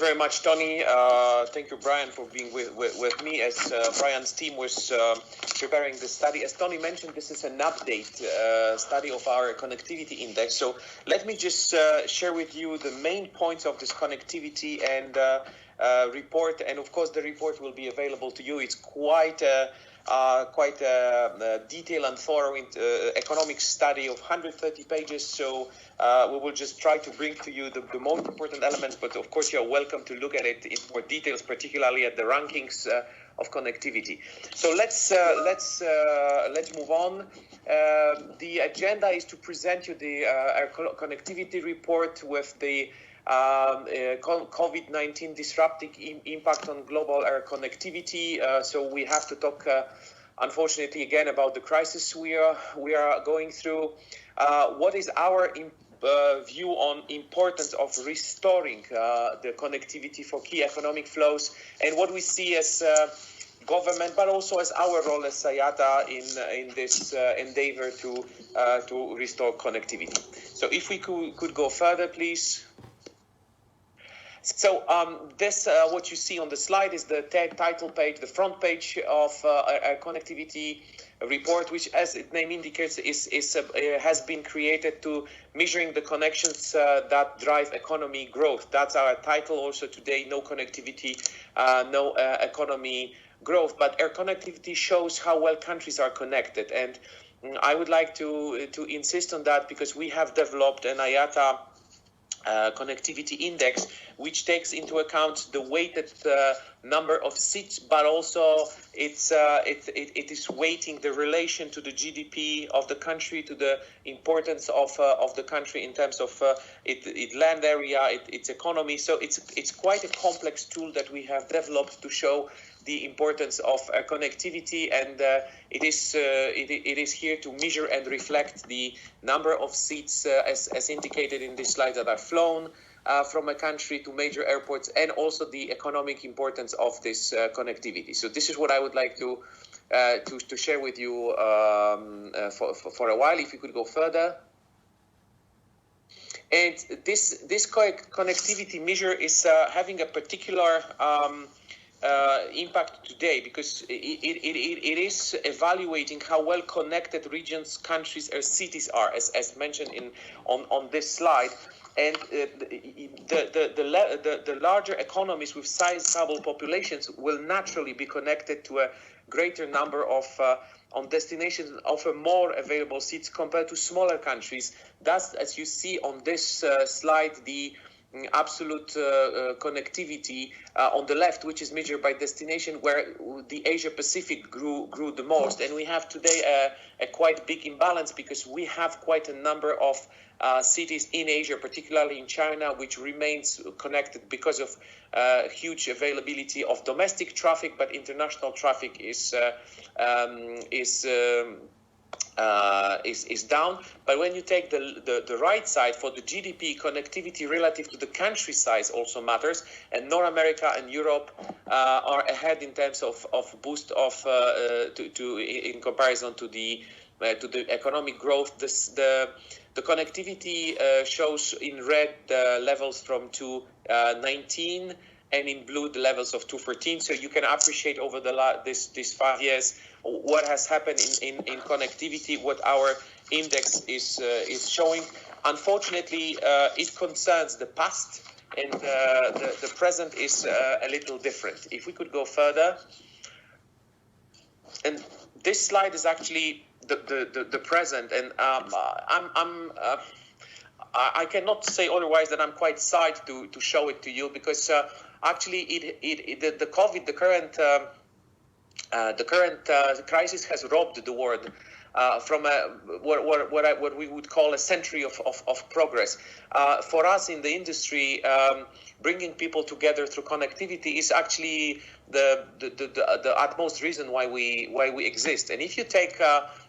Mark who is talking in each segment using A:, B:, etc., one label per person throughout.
A: Very much, Tony. Thank you, Brian, for being with me as Brian's team was preparing the study. As Tony mentioned, this is an update study of our connectivity index. So let me just share with you the main points of this connectivity and report. And of course, the report will be available to you. It's quite a detailed and thorough economic study of 130 pages. So we will just try to bring to you the most important elements, but of course you're welcome to look at it in more details, particularly at the rankings of connectivity. So let's move on. The agenda is to present you the our connectivity report with the COVID-19 disruptive impact on global air connectivity. So we have to talk, unfortunately, again about the crisis we are going through. What is our view on importance of restoring the connectivity for key economic flows, and what we see as government, but also as our role as IATA in this endeavor to restore connectivity. So if we could go further, please. So this, what you see on the slide is the title page, the front page of our connectivity report, which, as its name indicates, has been created to measuring the connections that drive economy growth. That's our title also today, no connectivity, no economy growth. But air connectivity shows how well countries are connected. And I would like to insist on that, because we have developed an IATA connectivity index, which takes into account the weighted number of seats, but also it is weighting the relation to the GDP of the country, to the importance of the country in terms of its land area, its economy. So it's quite a complex tool that we have developed to show the importance of connectivity, and it is here to measure and reflect the number of seats as indicated in this slide that are flown from a country to major airports, and also the economic importance of this connectivity. So this is what I would like to share with you for a while. If you could go further. And this connectivity measure is having a particular impact today, because it is evaluating how well connected regions, countries, or cities are, as mentioned on this slide. And the larger economies with sizable populations will naturally be connected to a greater number of on destinations offer more available seats compared to smaller countries. Thus, as you see on this slide, the absolute connectivity on the left, which is measured by destination, where the Asia Pacific grew the most. And we have today a quite big imbalance, because we have quite a number of cities in Asia, particularly in China, which remains connected because of huge availability of domestic traffic, but international traffic is down. But when you take the right side, for the GDP, connectivity relative to the country size also matters, and North America and Europe are ahead in terms of boost of in comparison to the economic growth. The connectivity shows in red levels from 2019, and in blue the levels of 2014. So you can appreciate over this 5 years what has happened in connectivity, what our index is showing. Unfortunately, it concerns the past, and the present is a little different. If we could go further. And this slide is actually the present, and I cannot say otherwise that I'm quite psyched to show it to you, because actually the COVID, the current crisis has robbed the world from what we would call a century of progress. For us in the industry, bringing people together through connectivity is actually the utmost reason why we exist. And if you take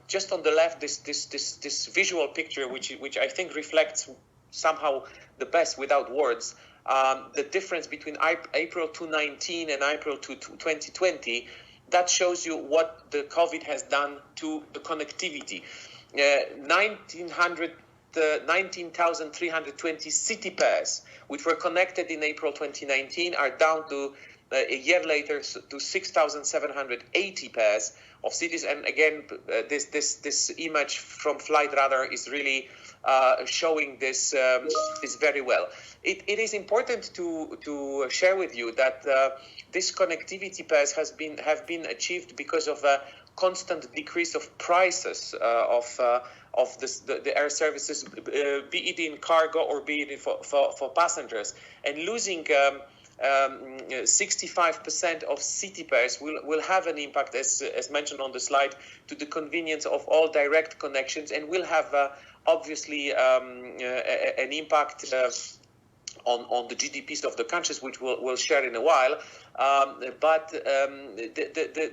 A: just on the left this visual picture, which I think reflects somehow the best without words, the difference between April 2019 and April 2020. That shows you what the COVID has done to the connectivity. 1900 19,320 city pairs, which were connected in April 2019, are down to a year later to 6,780 pairs of cities. And again, this image from Flight Radar is really showing this very well. It is important to share with you that this connectivity pairs have been achieved because of a constant decrease of prices of the air services, be it in cargo or be it for passengers, and losing 65% of city pairs will have an impact, as mentioned on the slide, to the convenience of all direct connections, and will have obviously an impact on the GDPs of the countries, which we'll share in a while.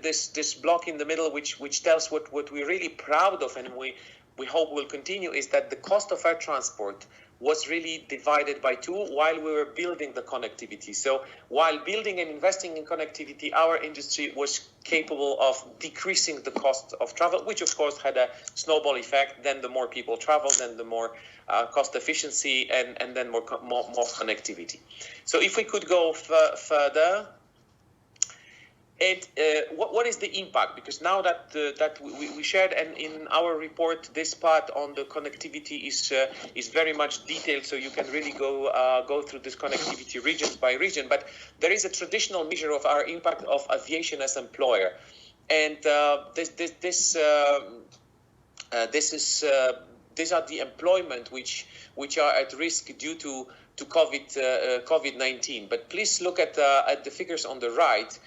A: This block in the middle, which tells what we're really proud of, and we hope will continue, is that the cost of air transport was really divided by two while we were building the connectivity. So while building and investing in connectivity, our industry was capable of decreasing the cost of travel, which of course had a snowball effect. Then the more people travel, then the more cost efficiency, and then more connectivity. So if we could go further. What is the impact? Because now that we shared, and in our report, this part on the connectivity is very much detailed, so you can really go through this connectivity region by region. But there is a traditional measure of our impact of aviation as employer, and these are the employment which are at risk due to COVID-19. But please look at the figures on the right.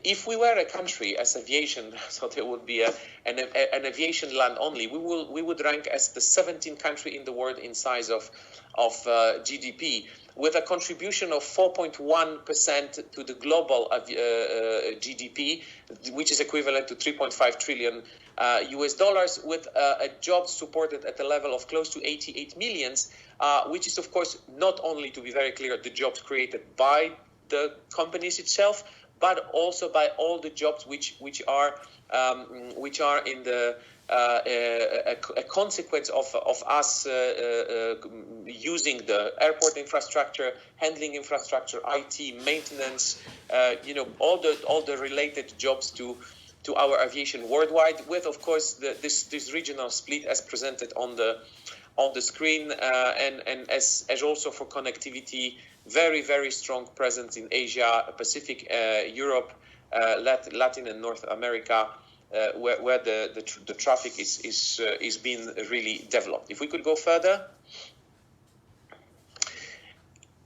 A: If we were a country as aviation, so there would be an aviation land only, we would rank as the 17th country in the world in size of GDP, with a contribution of 4.1% to the global GDP, which is equivalent to 3.5 trillion US dollars, with a job supported at a level of close to 88 millions, which is of course not only, to be very clear, the jobs created by the companies itself, but also by all the jobs which are in the a consequence of us using the airport infrastructure, handling infrastructure, IT, maintenance, all the related jobs to our aviation worldwide, with of course this regional split as presented on the screen, and as also for connectivity, very, very strong presence in Asia, Pacific, Europe, Latin and North America, where the traffic is being really developed. If we could go further.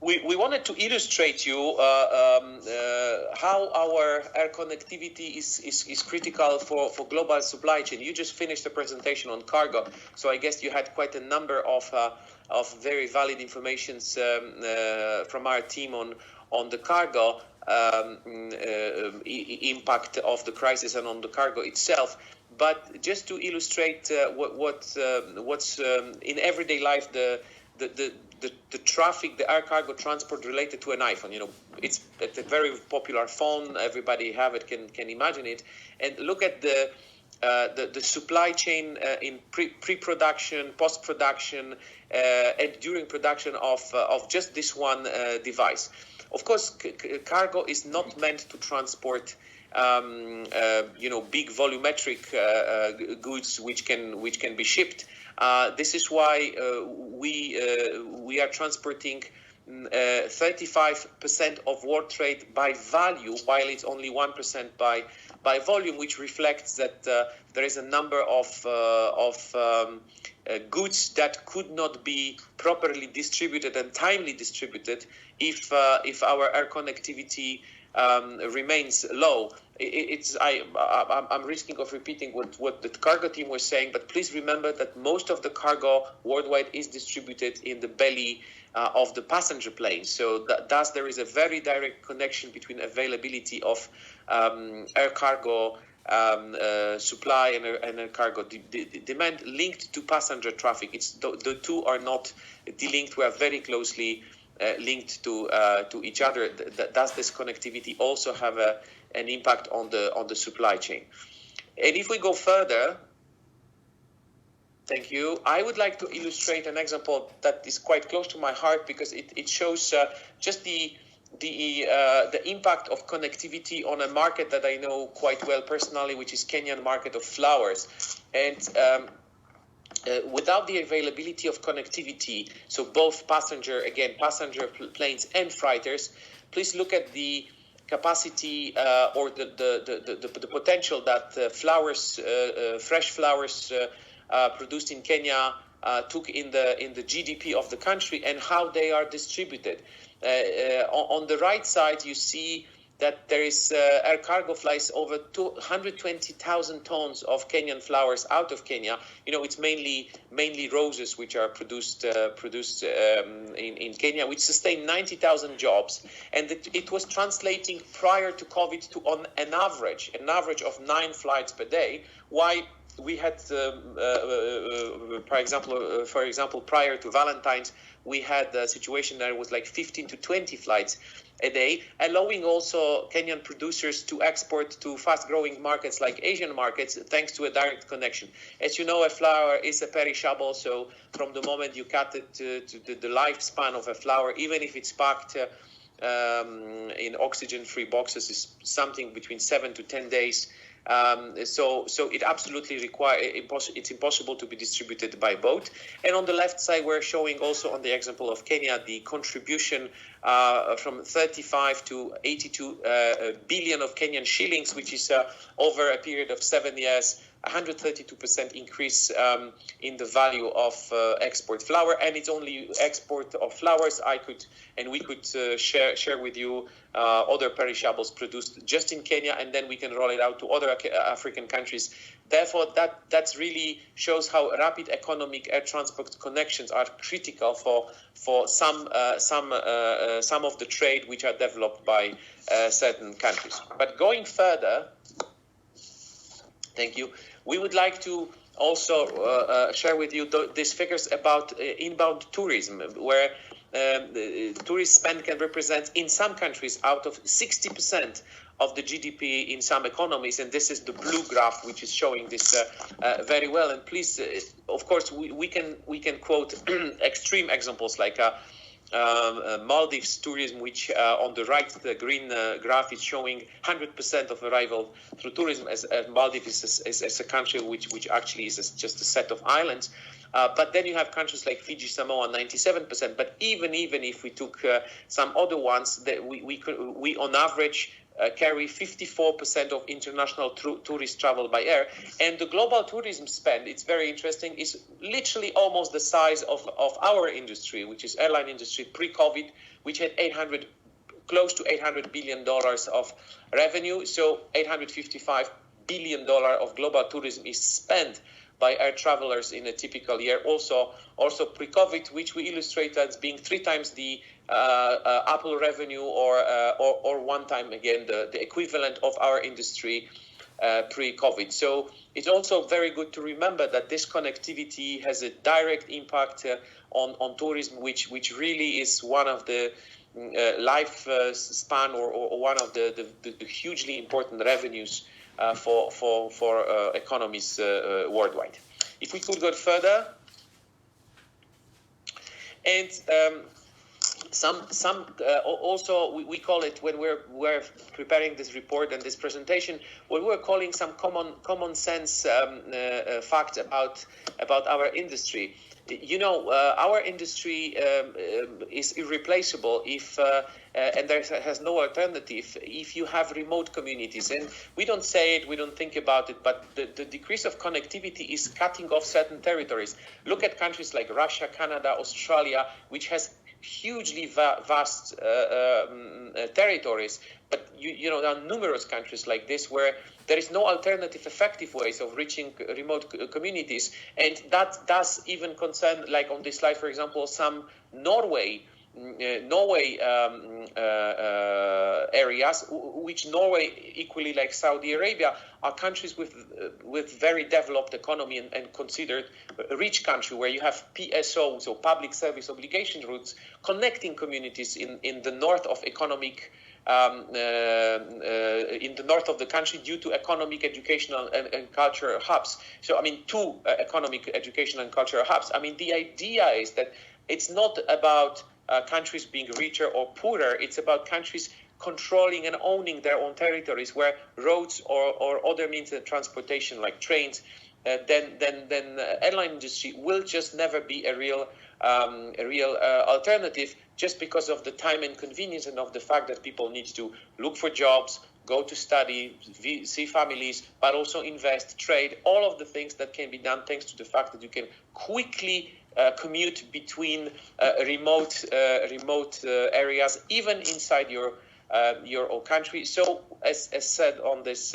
A: We wanted to illustrate you how our air connectivity is critical for global supply chain. You just finished a presentation on cargo, so I guess you had quite a number of very valid informations from our team on the cargo impact of the crisis and on the cargo itself. But just to illustrate what's in everyday life, the traffic, the air cargo transport related to an iPhone. It's a very popular phone. Everybody have it, can imagine it. And look at the supply chain in pre-production, post-production, and during production of just this one device. Of course, cargo is not meant to transport big volumetric goods which can be shipped. This is why we are transporting 35% of world trade by value, while it's only 1% by volume, which reflects that there is a number of goods that could not be properly distributed and timely distributed if our air connectivity remains low. I'm risking of repeating what the cargo team was saying, but please remember that most of the cargo worldwide is distributed in the belly of the passenger plane. So thus there is a very direct connection between availability of air cargo supply and air cargo demand linked to passenger traffic. The two are not delinked. We are very closely linked to each other. Does this connectivity also have an impact on the supply chain? And if we go further, Thank you. I would like to illustrate an example that is quite close to my heart because it shows just the impact of connectivity on a market that I know quite well personally, which is Kenyan market of flowers. And without the availability of connectivity, so both passenger planes and freighters, please look at the capacity or the potential that fresh flowers produced in Kenya took in the GDP of the country and how they are distributed. On the right side, you see that there is air cargo flies over 220,000 tons of Kenyan flowers out of Kenya. It's mainly roses which are produced in Kenya, which sustain 90,000 jobs, and it was translating prior to COVID to on an average of 9 flights per day. Why? We had, for example, prior to Valentine's, we had a situation that it was like 15 to 20 flights a day, allowing also Kenyan producers to export to fast-growing markets like Asian markets, thanks to a direct connection. As you know, a flower is a perishable, so from the moment you cut it to the lifespan of a flower, even if it's packed in oxygen-free boxes, is something between 7 to 10 days. So it absolutely it's impossible to be distributed by boat. And on the left side, we're showing also on the example of Kenya the contribution from 35 to 82 billion of Kenyan shillings, which is over a period of 7 years, 132% increase in the value of export flower. And it's only export of flowers. We could share with you other perishables produced just in Kenya, and then we can roll it out to other African countries. Therefore, that really shows how rapid economic air transport connections are critical for some of the trade which are developed by certain countries. But going further, thank you. We would like to also share with you these figures about inbound tourism, where tourist spend can represent in some countries out of 60% of the GDP in some economies, and this is the blue graph which is showing this very well. And please, of course, we can quote extreme examples like Maldives tourism, which on the right, the green graph is showing 100% of arrival through tourism, as Maldives is a country which actually is just a set of islands. But then you have countries like Fiji, Samoa, 97%. But even if we took some other ones, that we on average carry 54% of international tourist travel by air. And the global tourism spend, it's very interesting, is literally almost the size of our industry, which is airline industry pre-COVID, which had close to $800 billion of revenue. So $855 billion of global tourism is spent by air travelers in a typical year. Also pre-COVID, which we illustrate as being 3 times the Apple revenue, or 1 time again the equivalent of our industry pre-COVID. So it's also very good to remember that this connectivity has a direct impact on tourism, which really is one of the life span or one of the hugely important revenues for economies worldwide. If we could go further, and also we call it, when we're preparing this report and this presentation, what we're calling some common sense facts about our industry. Our industry is irreplaceable if and there has no alternative if you have remote communities. And we don't say it, we don't think about it, but the decrease of connectivity is cutting off certain territories. Look at countries like Russia, Canada, Australia, which has hugely vast territories, but there are numerous countries like this where there is no alternative effective ways of reaching remote communities, and that does even concern, like on this slide, for example, some Norway areas, which Norway, equally like Saudi Arabia, are countries with very developed economy and considered a rich country, where you have PSO, so public service obligation routes, connecting communities in the north of economic in the north of the country due to economic, educational, and cultural hubs. So, I mean, two economic, educational, and cultural hubs. I mean, the idea is that it's not about countries being richer or poorer. It's about countries controlling and owning their own territories, where roads or other means of transportation like trains, then airline industry will just never be a real alternative, just because of the time and convenience, and of the fact that people need to look for jobs, go to study, see families, but also invest, trade, all of the things that can be done thanks to the fact that you can quickly commute between remote areas, even inside your own country. So, as said on this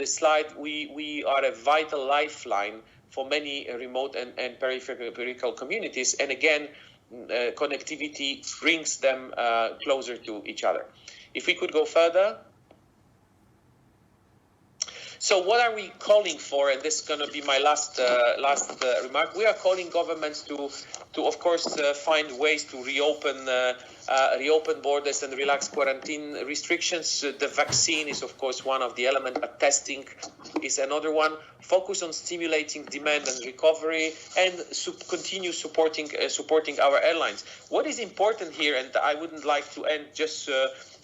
A: slide, we are a vital lifeline for many remote and peripheral communities. And again, connectivity brings them closer to each other. If we could go further. So what are we calling for? And this is going to be my last remark. We are calling governments to of course, find ways to reopen borders and relax quarantine restrictions. The vaccine is, of course, one of the elements, but testing is another one. Focus on stimulating demand and recovery, and continue supporting our airlines. What is important here, and I wouldn't like to end just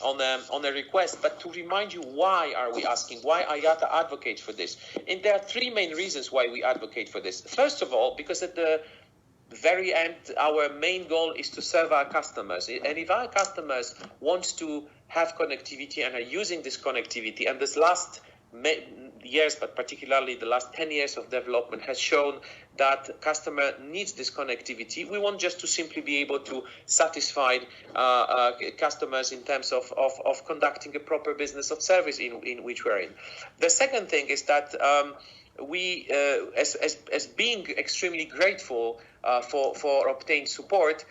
A: on a request, but to remind you, why are we asking? Why IATA advocates for this? And there are three main reasons why we advocate for this. First of all, because at the very end, our main goal is to serve our customers. And if our customers want to have connectivity and are using this connectivity, and this last years, but particularly the last 10 years of development has shown that customer needs this connectivity, we want just to simply be able to satisfy customers in terms of conducting a proper business of service in which we're in. The second thing is that we, as being extremely grateful for obtained support,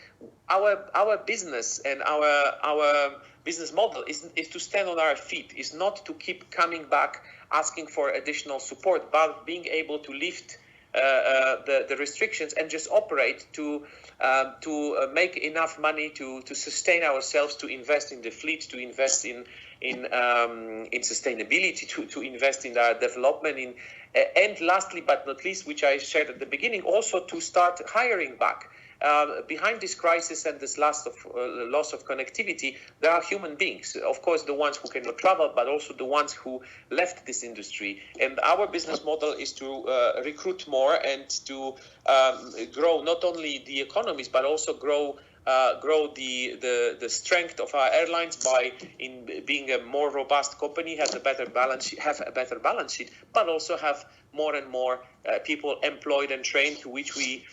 A: our business and our business model is to stand on our feet, is not to keep coming back asking for additional support, but being able to lift the restrictions and just operate to make enough money to sustain ourselves, to invest in the fleet, to invest in sustainability, to invest in our development, and lastly but not least, which I shared at the beginning, also to start hiring back. Behind this crisis and this loss of connectivity, there are human beings. Of course, the ones who cannot travel, but also the ones who left this industry. And our business model is to recruit more and to grow not only the economies, but also grow the strength of our airlines by being a more robust company, have a better balance sheet, but also have more and more people employed and trained, to which we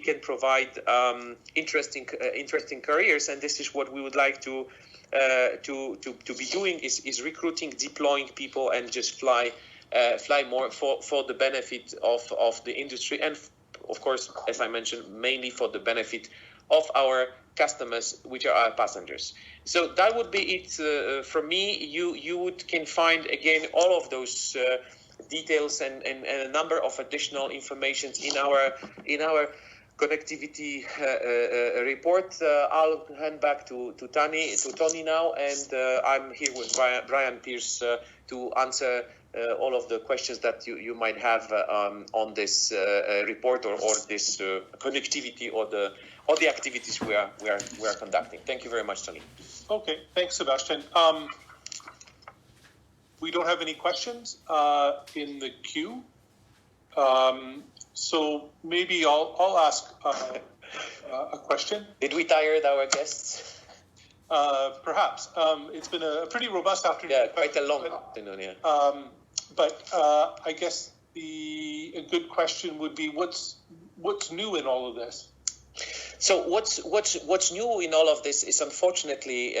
A: can provide interesting careers. And this is what we would like to be doing, is recruiting, deploying people, and just fly more for the benefit of the industry, and of course, as I mentioned, mainly for the benefit of our customers, which are our passengers. So that would be it from me. You can find again all of those details and a number of additional information in our connectivity report. I'll hand back to Tony now, and I'm here with Brian Pierce to answer all of the questions that you might have on this report or this connectivity or the activities we are conducting. Thank you very much, Tony.
B: Okay, thanks, Sebastian. We don't have any questions in the queue, so maybe I'll ask a question.
A: Did we tire our guests?
B: Perhaps. It's been a pretty robust afternoon.
A: Yeah, quite a long afternoon. Yeah.
B: But I guess a good question would be, what's new in all of this?
A: So what's new in all of this is, unfortunately,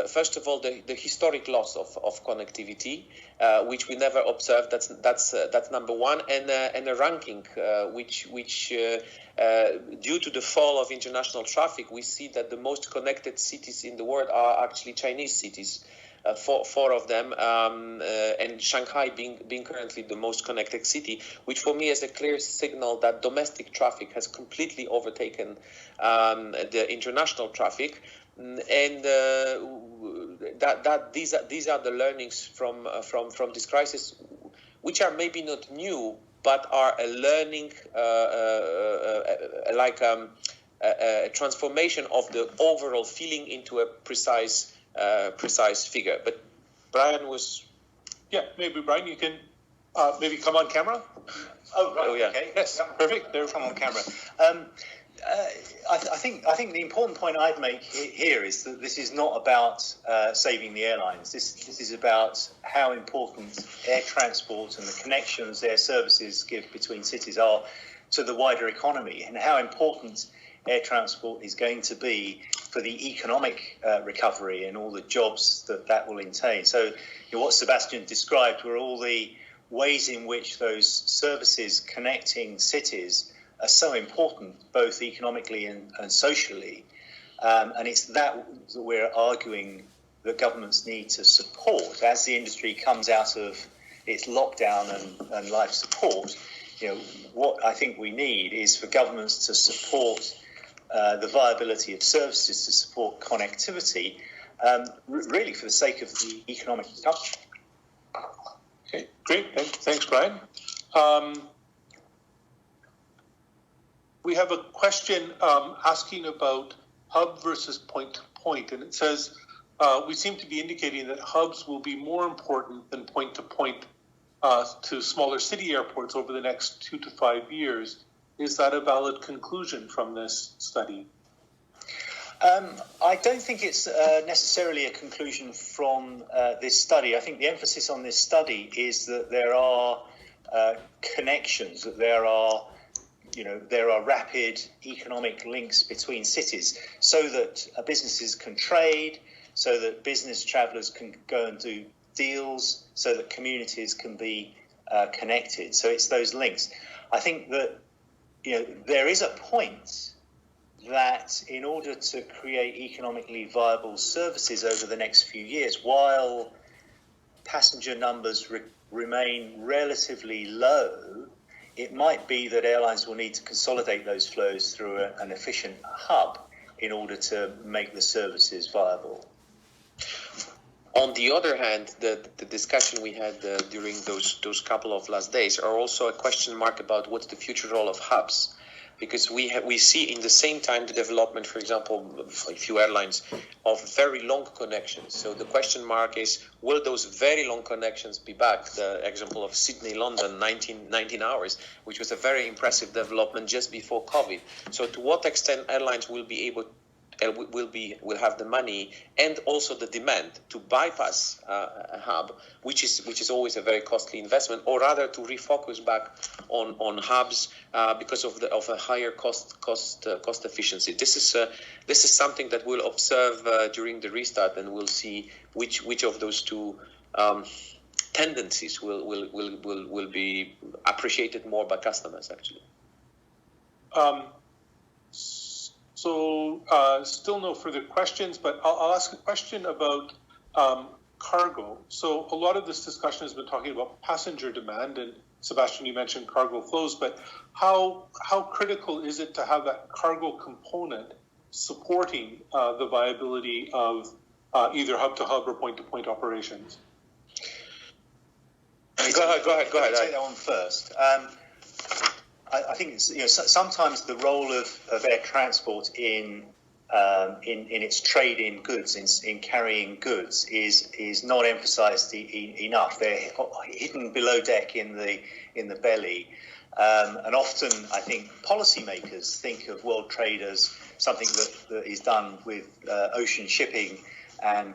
A: first of all, the historic loss of connectivity, which we never observed. That's number one, and a ranking which due to the fall of international traffic, we see that the most connected cities in the world are actually Chinese cities. Four of them, and Shanghai being currently the most connected city, which for me is a clear signal that domestic traffic has completely overtaken the international traffic. And that these are the learnings from this crisis, which are maybe not new, but are a learning, a transformation of the overall feeling into a precise figure. But Brian was...
B: Yeah, maybe Brian, you can maybe come on camera.
C: Oh, right.
A: Oh, yeah.
C: Okay.
B: Yes, perfect. There,
C: Come on camera. I think the important point I'd make here is that this is not about saving the airlines. This is about how important air transport and the connections air services give between cities are to the wider economy, and how important air transport is going to be for the economic recovery and all the jobs that will entail. So, what Sebastian described were all the ways in which those services connecting cities are so important, both economically and socially. And it's that we're arguing that governments need to support as the industry comes out of its lockdown and life support. What I think we need is for governments to support the viability of services, to support connectivity, really for the sake of the economic recovery.
B: okay, great. Thanks, Brian. We have a question asking about hub versus point-to-point, and it says, we seem to be indicating that hubs will be more important than point-to-point to smaller city airports over the next 2 to 5 years. Is that a valid conclusion from this study?
C: I don't think it's necessarily a conclusion from this study. I think the emphasis on this study is that there are connections, that there are rapid economic links between cities, so that businesses can trade, so that business travellers can go and do deals, so that communities can be connected. So it's those links. I think that there is a point that in order to create economically viable services over the next few years, while passenger numbers remain relatively low, it might be that airlines will need to consolidate those flows through an efficient hub in order to make the services viable.
A: On the other hand, the discussion we had during those couple of last days are also a question mark about what's the future role of hubs. Because we see in the same time the development, for example, a few airlines of very long connections. So the question mark is, will those very long connections be back? The example of Sydney-London, 19 hours, which was a very impressive development just before COVID. So to what extent airlines will be able will have the money and also the demand to bypass a hub, which is always a very costly investment, or rather to refocus back on hubs because of a higher cost efficiency. This is something that we'll observe during the restart, and we'll see which of those two tendencies will be appreciated more by customers actually.
B: So still no further questions, but I'll ask a question about cargo. So a lot of this discussion has been talking about passenger demand, and Sebastian, you mentioned cargo flows, but how critical is it to have that cargo component supporting the viability of either hub-to-hub or point-to-point operations?
C: Go ahead. I'll take that one first. I think sometimes the role of air transport in its trade in goods, in carrying goods, is not emphasised enough. They're hidden below deck in the belly, and often I think policymakers think of world trade as something that is done with ocean shipping and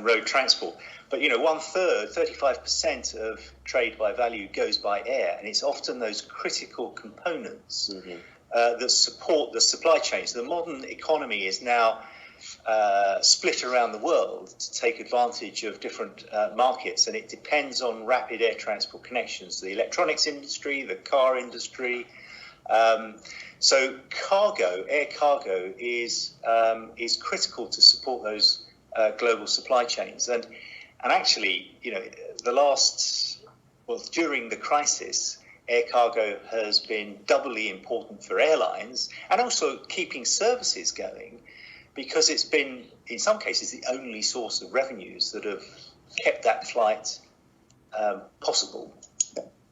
C: road transport. But 1/3, 35% of trade by value goes by air, and it's often those critical components that support the supply chains. The modern economy is now split around the world to take advantage of different markets, and it depends on rapid air transport connections. The electronics industry, the car industry. So air cargo is critical to support those global supply chains. And actually, during the crisis, air cargo has been doubly important for airlines and also keeping services going, because it's been, in some cases, the only source of revenues that have kept that flight possible.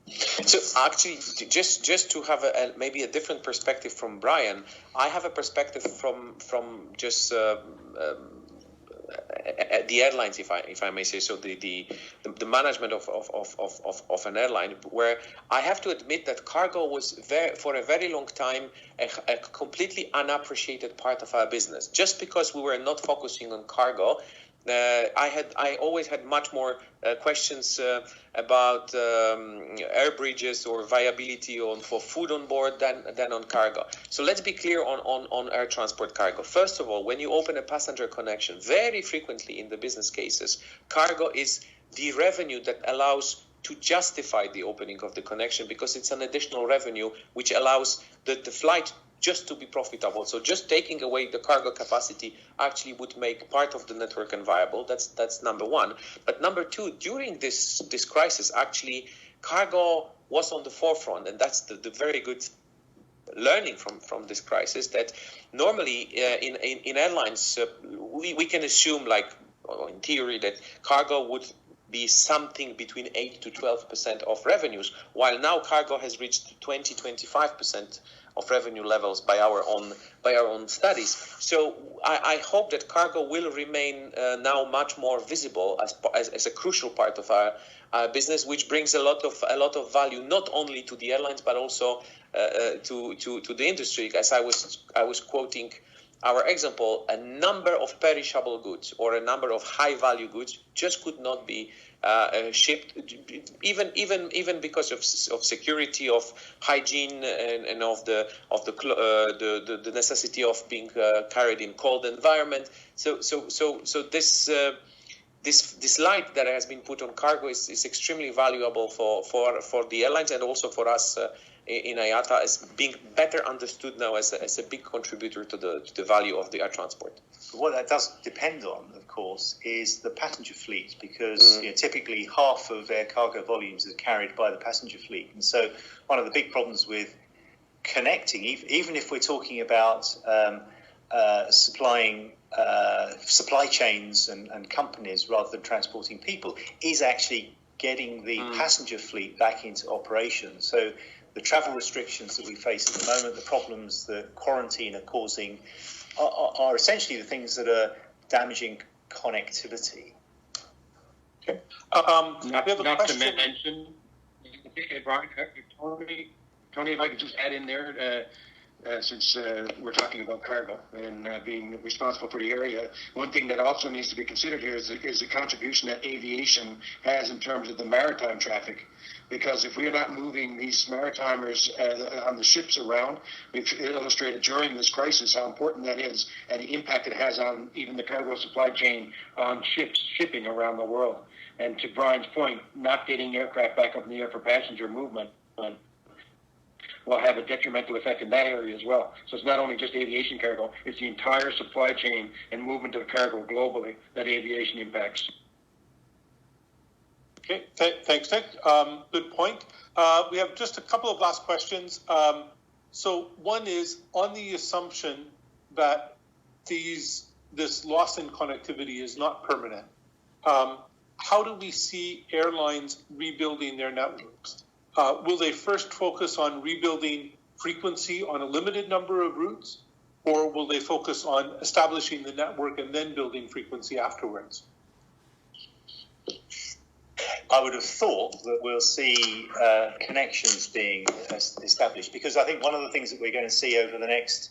A: So actually, just to have maybe a different perspective from Brian, I have a perspective from just the airlines, if I may say so, the management of an airline, where I have to admit that cargo was for a very long time a completely unappreciated part of our business. Just because we were not focusing on cargo, I always had much more questions about air bridges or viability for food on board than on cargo. So let's be clear on air transport cargo. First of all, when you open a passenger connection, very frequently in the business cases, cargo is the revenue that allows to justify the opening of the connection, because it's an additional revenue which allows the flight just to be profitable. So just taking away the cargo capacity actually would make part of the network unviable. That's number one. But number two, during this crisis, actually, cargo was on the forefront, and that's the very good learning from this crisis, that normally in airlines, we can assume, like in theory, that cargo would be something between 8 to 12% of revenues, while now cargo has reached 20-25% of revenue levels by our own studies. So I hope that cargo will remain now much more visible as a crucial part of our business, which brings a lot of value not only to the airlines but also to the industry. As I was quoting our example, a number of perishable goods or a number of high value goods just could not be shipped, even because of security, of hygiene, and of the necessity of being carried in cold environment. So this light that has been put on cargo is extremely valuable for the airlines and also for us in IATA, as being better understood now as a big contributor to the value of the air transport.
C: What that does depend on, of course, is the passenger fleet, because typically half of air cargo volumes are carried by the passenger fleet. And so one of the big problems with connecting, even if we're talking about supplying supply chains and companies rather than transporting people, is actually getting the passenger fleet back into operation. So the travel restrictions that we face at the moment, the problems that quarantine are causing, are essentially the things that are damaging connectivity.
B: Okay.
D: Not to mention, Brian, Tony, if I could just add in there, since we're talking about cargo and being responsible for the area, one thing that also needs to be considered here is the contribution that aviation has in terms of the maritime traffic. Because if we're not moving these maritimers on the ships around, we've illustrated during this crisis how important that is and the impact it has on even the cargo supply chain on shipping around the world. And to Brian's point, not getting aircraft back up in the air for passenger movement will have a detrimental effect in that area as well. So it's not only just aviation cargo, it's the entire supply chain and movement of cargo globally that aviation impacts.
B: Okay, thanks, Nick. Good point. We have just a couple of last questions. So one is on the assumption that this loss in connectivity is not permanent. How do we see airlines rebuilding their networks? Will they first focus on rebuilding frequency on a limited number of routes, or will they focus on establishing the network and then building frequency afterwards?
C: I would have thought that we'll see connections being established, because I think one of the things that we're going to see over the next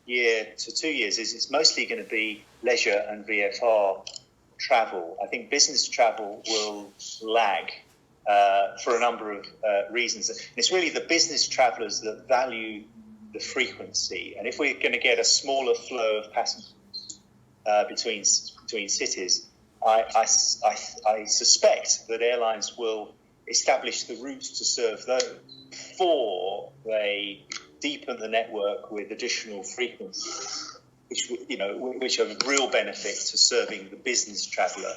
C: year to 2 years is it's mostly going to be leisure and VFR travel. I think business travel will lag for a number of reasons. It's really the business travellers that value the frequency, and if we're going to get a smaller flow of passengers between cities, I suspect that airlines will establish the routes to serve those before they deepen the network with additional frequencies, which are a real benefit to serving the business traveller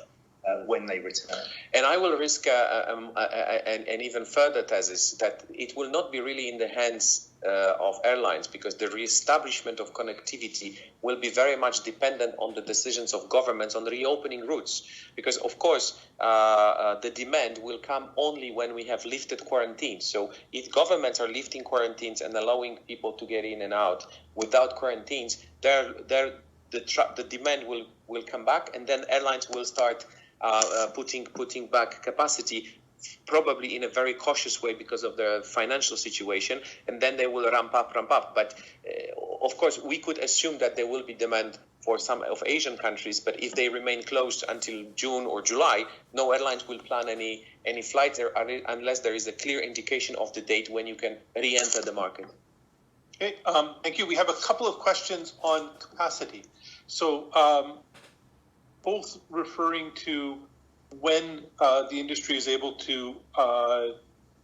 C: when they return.
A: And I will risk an even further thesis that it will not be really in the hands of airlines, because the reestablishment of connectivity will be very much dependent on the decisions of governments on reopening routes. Because, of course, the demand will come only when we have lifted quarantines. So if governments are lifting quarantines and allowing people to get in and out without quarantines, the demand will come back, and then airlines will start putting back capacity, probably in a very cautious way because of the financial situation, and then they will ramp up. But of course, we could assume that there will be demand for some of Asian countries, but if they remain closed until June or July, no airlines will plan any flights there unless there is a clear indication of the date when you can re-enter the market.
B: Okay, thank you. We have a couple of questions on capacity. So both referring to when the industry is able to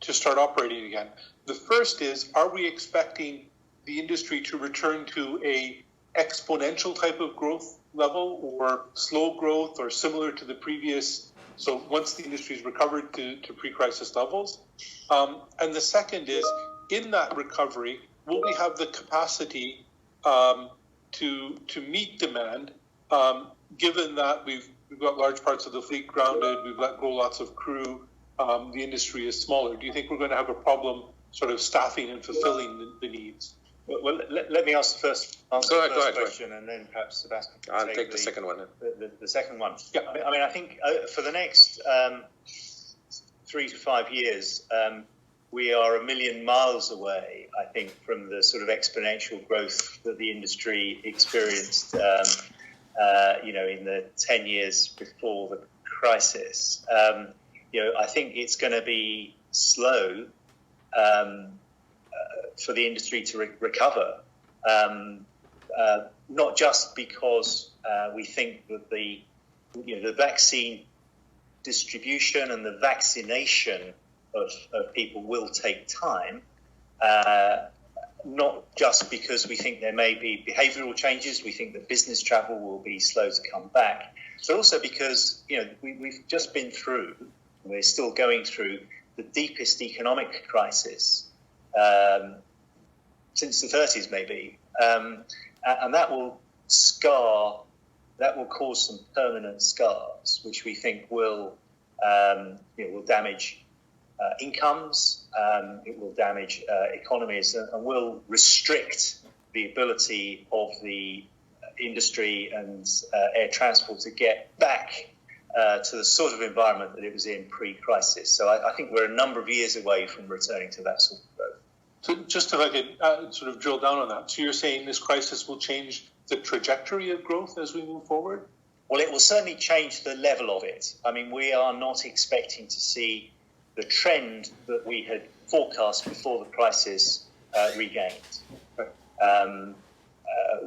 B: start operating again. The first is, are we expecting the industry to return to a exponential type of growth level, or slow growth, or similar to the previous, so once the industry is recovered to pre-crisis levels? And the second is, in that recovery, will we have the capacity to meet demand, given that we've got large parts of the fleet grounded, we've let go lots of crew, the industry is smaller? Do you think we're going to have a problem sort of staffing and fulfilling the needs?
C: Well, let me ask the first question, and then perhaps Sebastian can
A: I'll take the second one.
C: The second one.
B: Yeah.
C: I mean, I think for the next 3 to 5 years, we are a million miles away, I think, from the sort of exponential growth that the industry experienced, in the 10 years before the crisis. I think it's going to be slow for the industry to recover, not just because we think that the vaccine distribution and the vaccination of people will take time, not just because we think there may be behavioural changes, we think that business travel will be slow to come back, but also because we've just been through, we're still going through the deepest economic crisis since the 30s maybe, and that will cause some permanent scars, which we think will damage incomes, it will damage economies, and will restrict the ability of the industry and air transport to get back to the sort of environment that it was in pre-crisis. So I think we're a number of years away from returning to that sort of growth.
B: So just if I could sort of drill down on that. So you're saying this crisis will change the trajectory of growth as we move forward?
C: Well, it will certainly change the level of it. I mean, we are not expecting to see the trend that we had forecast before the crisis regained.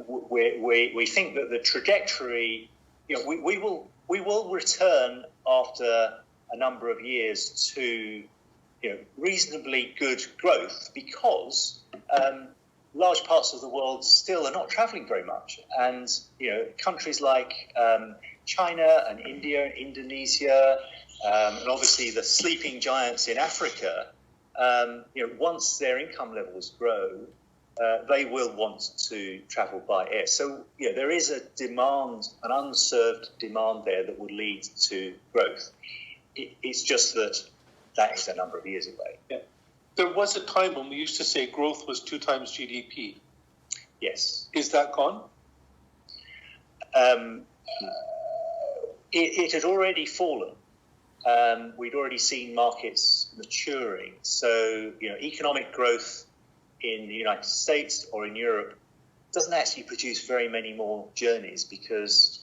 C: We think that the trajectory, we will return after a number of years to reasonably good growth, because large parts of the world still are not traveling very much, and countries like China and India and Indonesia, and obviously the sleeping giants in Africa, once their income levels grow, they will want to travel by air. So there is a demand, an unserved demand there that would lead to growth. It's just that is a number of years away.
B: Yeah. There was a time when we used to say growth was 2 times GDP.
C: Yes.
B: Is that gone?
C: It had already fallen. We'd already seen markets maturing. So, economic growth in the United States or in Europe doesn't actually produce very many more journeys, because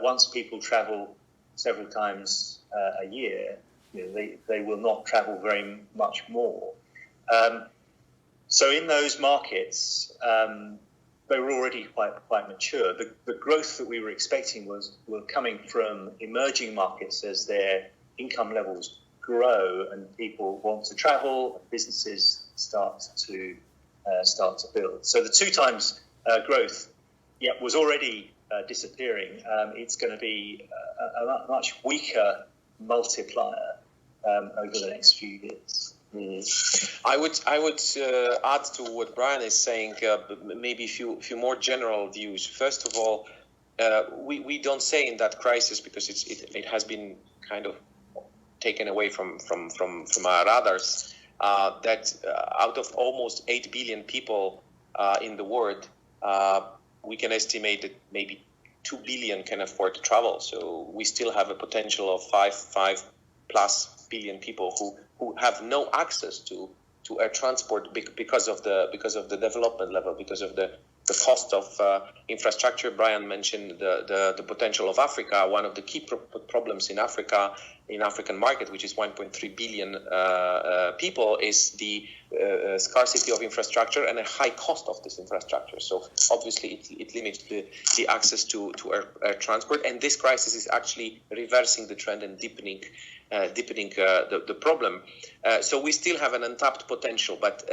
C: once people travel several times a year, they will not travel very much more. So in those markets, they were already quite mature. The growth that we were expecting were coming from emerging markets as their income levels grow and people want to travel, and businesses start to build. So the 2 times growth, was already disappearing. It's going to be a much weaker multiplier over the next few years.
A: I would add to what Brian is saying, maybe a few more general views. First of all, we don't say in that crisis, because it has been kind of taken away from our radars, that out of almost 8 billion people in the world, we can estimate that maybe 2 billion can afford to travel. So we still have a potential of 5 plus billion people who have no access to air transport because of the development level, because of the cost of infrastructure. Brian mentioned the potential of Africa. One of the key problems in African market, which is 1.3 billion people, is the scarcity of infrastructure and a high cost of this infrastructure. So obviously it limits the access to air transport, and this crisis is actually reversing the trend and deepening the problem. So we still have an untapped potential, but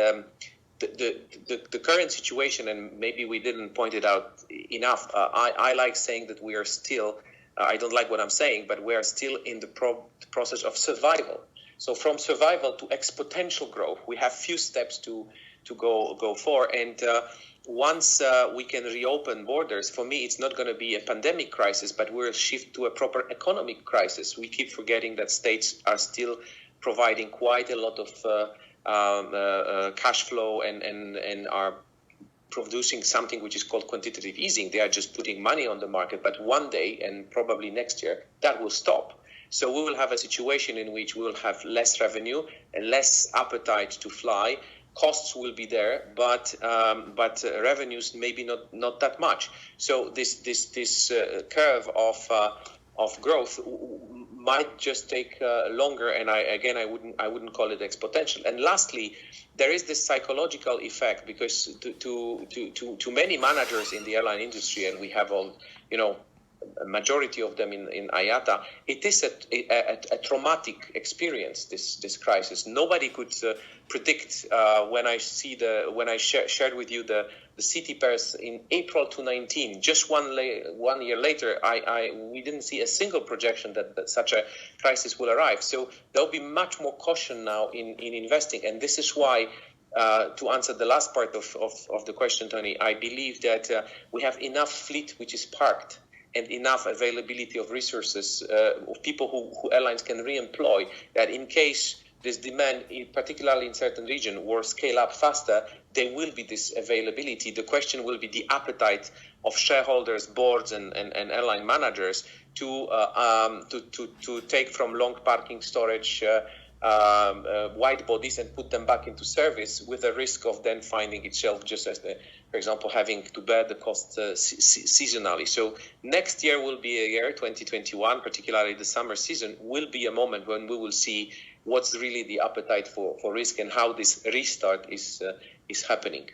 A: the current situation, and maybe we didn't point it out enough, I like saying that we are still, I don't like what I'm saying, but we are still in the process of survival. So from survival to exponential growth, we have few steps to go for. And once we can reopen borders, for me, it's not going to be a pandemic crisis, but we'll shift to a proper economic crisis. We keep forgetting that states are still providing quite a lot of cash flow and are producing something which is called quantitative easing. They are just putting money on the market, but one day, and probably next year, that will stop. So we will have a situation in which we will have less revenue and less appetite to fly. Costs will be there, but revenues maybe not that much. So this curve of growth might just take longer, and I wouldn't call it exponential. And lastly, there is this psychological effect, because to many managers in the airline industry, and we have all, a majority of them in IATA, it is a traumatic experience, this crisis. Nobody could predict when I shared with you the city pairs in April 2019. Just 1 year later, we didn't see a single projection that such a crisis will arrive. So there'll be much more caution now in investing, and this is why. To answer the last part of the question, Tony, I believe that we have enough fleet which is parked and enough availability of resources of people who airlines can re-employ, that in case this demand, particularly in certain regions, will scale up faster, there will be this availability. The question will be the appetite of shareholders, boards, and airline managers to take from long parking storage wide bodies and put them back into service, with the risk of then finding itself just as, for example, having to bear the cost seasonally. So next year will be a year, 2021, particularly the summer season, will be a moment when we will see what's really the appetite for risk and how this restart is happening.